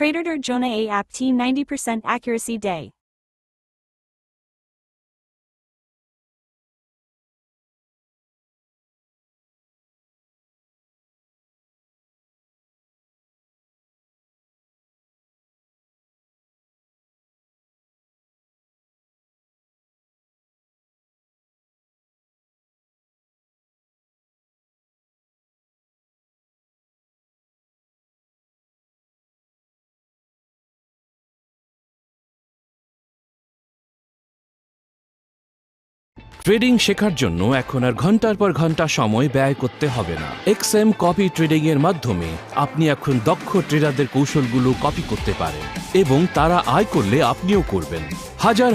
ট্রেডারদের জন্য এই অ্যাপটি 90% অ্যাকুরেসি দেয়। ট্রেডিং শেখার জন্য এখন আর ঘন্টার পর ঘন্টা সময় ব্যয় করতে হবে না। এক্সএম কপি ট্রেডিং এর মাধ্যমে আপনি এখন দক্ষ ট্রেডারদের কৌশলগুলো কপি করতে পারেন এবং তারা আয় করলে আপনিও করবেন। হাজার